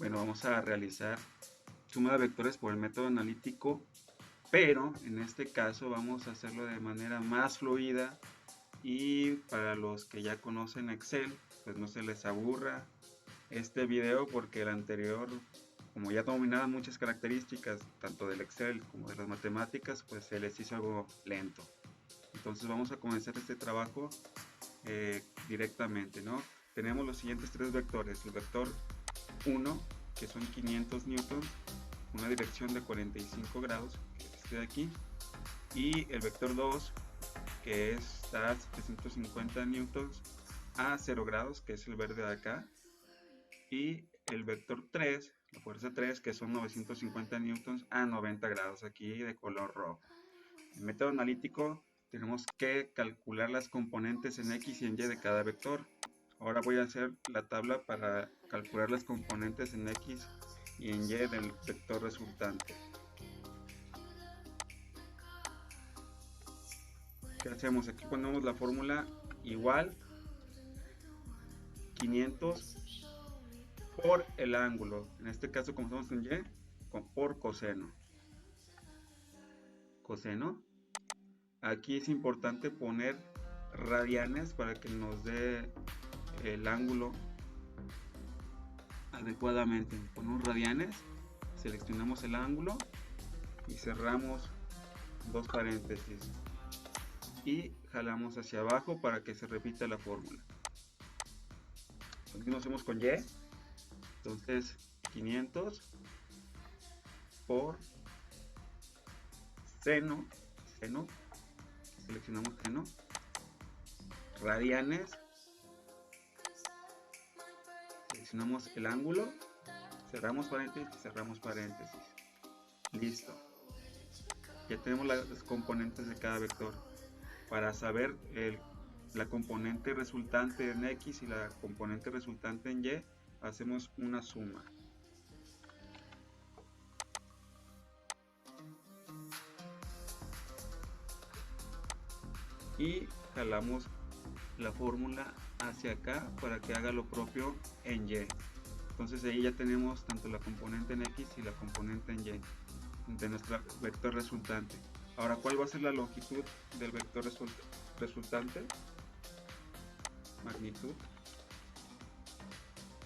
Bueno, vamos a realizar suma de vectores por el método analítico, pero en este caso vamos a hacerlo de manera más fluida y para los que ya conocen Excel, pues no se les aburra este video porque el anterior, como ya dominaba muchas características tanto del Excel como de las matemáticas, pues se les hizo algo lento. Entonces vamos a comenzar este trabajo directamente, ¿no? Tenemos los siguientes tres vectores. El vector 1, que son 500 newtons, una dirección de 45 grados, que es este de aquí, y el vector 2, que está a 750 newtons a 0 grados, que es el verde de acá, y el vector 3, la fuerza 3, que son 950 newtons a 90 grados, aquí de color rojo. En método analítico tenemos que calcular las componentes en X y en Y de cada vector. Ahora voy a hacer la tabla para calcular las componentes en X y en Y del vector resultante. ¿Qué hacemos? Aquí ponemos la fórmula igual 500 por el ángulo. En este caso, como estamos en Y, por coseno. Coseno. Aquí es importante poner radianes para que nos dé el ángulo adecuadamente. Ponemos radianes, seleccionamos el ángulo y cerramos dos paréntesis y jalamos hacia abajo para que se repita la fórmula. Lo mismo hacemos con Y. Entonces 500 por seno, seleccionamos seno, radianes, seleccionamos el ángulo, cerramos paréntesis, listo. Ya tenemos las componentes de cada vector. Para saber la componente resultante en X y la componente resultante en Y, hacemos una suma. Y jalamos la fórmula hacia acá para que haga lo propio en Y. Entonces ahí ya tenemos tanto la componente en X y la componente en Y de nuestro vector resultante. Ahora, ¿cuál va a ser la longitud del vector resultante? Magnitud.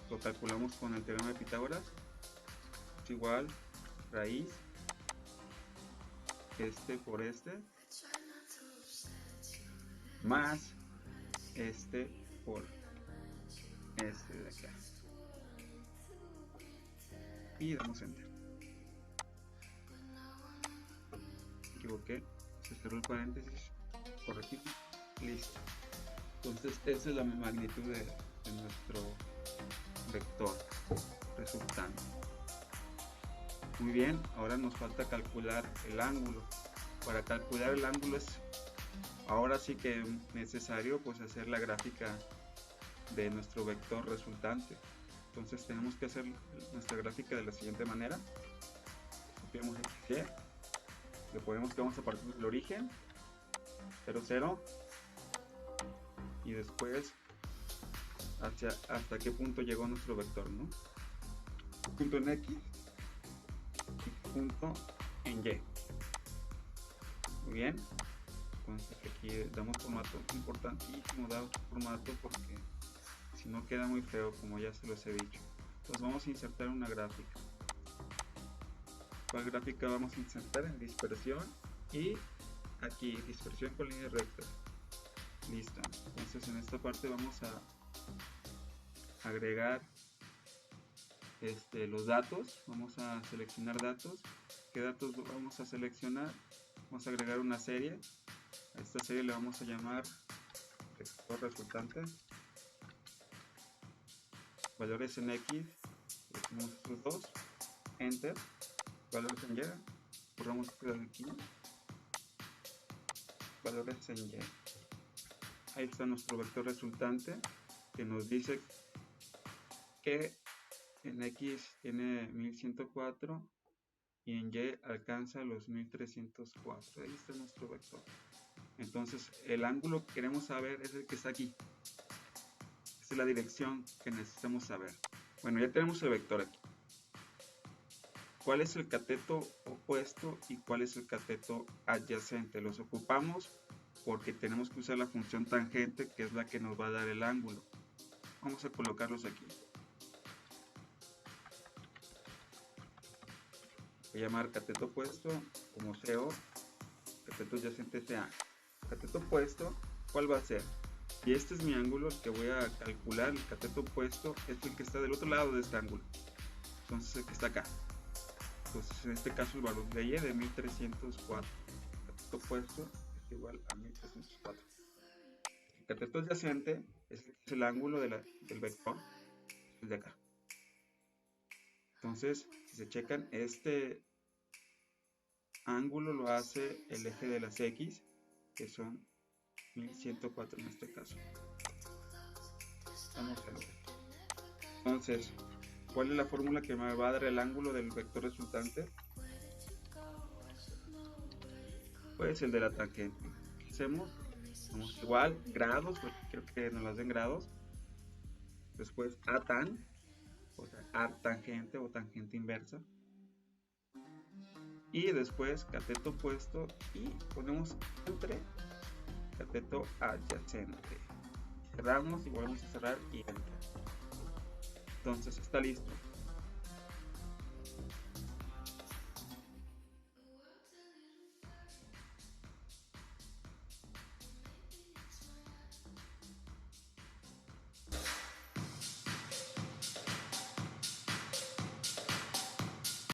Lo calculamos con el teorema de Pitágoras. Es igual raíz este por este más este por este de acá. Y damos enter. Me equivoqué, se cerró el paréntesis, corregimos, listo. Entonces esa es la magnitud de nuestro vector resultante. Muy bien, ahora nos falta calcular el ángulo. Para calcular el ángulo es ahora sí que es necesario pues hacer la gráfica de nuestro vector resultante. Entonces tenemos que hacer nuestra gráfica de la siguiente manera. Copiamos XY, le ponemos que vamos a partir del origen 0, 0 y después hasta qué punto llegó nuestro vector, ¿no? Punto en X y punto en Y. Muy bien, entonces aquí damos formato, importantísimo dar formato porque si no queda muy feo, como ya se los he dicho. Entonces vamos a insertar una gráfica. ¿Cuál gráfica vamos a insertar? En dispersión y aquí dispersión con líneas rectas. Listo. Entonces en esta parte vamos a agregar los datos. Vamos a seleccionar datos. ¿Qué datos vamos a seleccionar? Vamos a agregar una serie. A esta serie le vamos a llamar vector resultante. Valores en X, seleccionamos estos dos. Enter. Valores en Y. Borramos de aquí. Valores en Y. Ahí está nuestro vector resultante que nos dice que en X tiene 1104 y en Y alcanza los 1304. Ahí está nuestro vector. Entonces el ángulo que queremos saber es el que está aquí. Esta es la dirección que necesitamos saber. Bueno, ya tenemos el vector aquí. ¿Cuál es el cateto opuesto y cuál es el cateto adyacente? Los ocupamos porque tenemos que usar la función tangente, que es la que nos va a dar el ángulo. Vamos a colocarlos aquí. Voy a llamar cateto opuesto como CO, cateto adyacente CA. Cateto opuesto, ¿cuál va a ser? Y este es mi ángulo, el que voy a calcular. El cateto opuesto es el que está del otro lado de este ángulo. Entonces el que está acá. Entonces en este caso el valor de Y es de 1304. El cateto opuesto es igual a 1304. El cateto adyacente es el ángulo del vector, el de acá. Entonces, si se checan, este ángulo lo hace el eje de las X, que son 1104 en este caso. Vamos a ver. Entonces, ¿cuál es la fórmula que me va a dar el ángulo del vector resultante? Pues el de la tangente. ¿Qué hacemos? Vamos igual, grados, porque quiero que nos las den grados. Después a tan, o sea, a tangente o tangente inversa. Y después cateto opuesto y ponemos entre cateto adyacente. Cerramos y volvemos a cerrar y entra. Entonces está listo.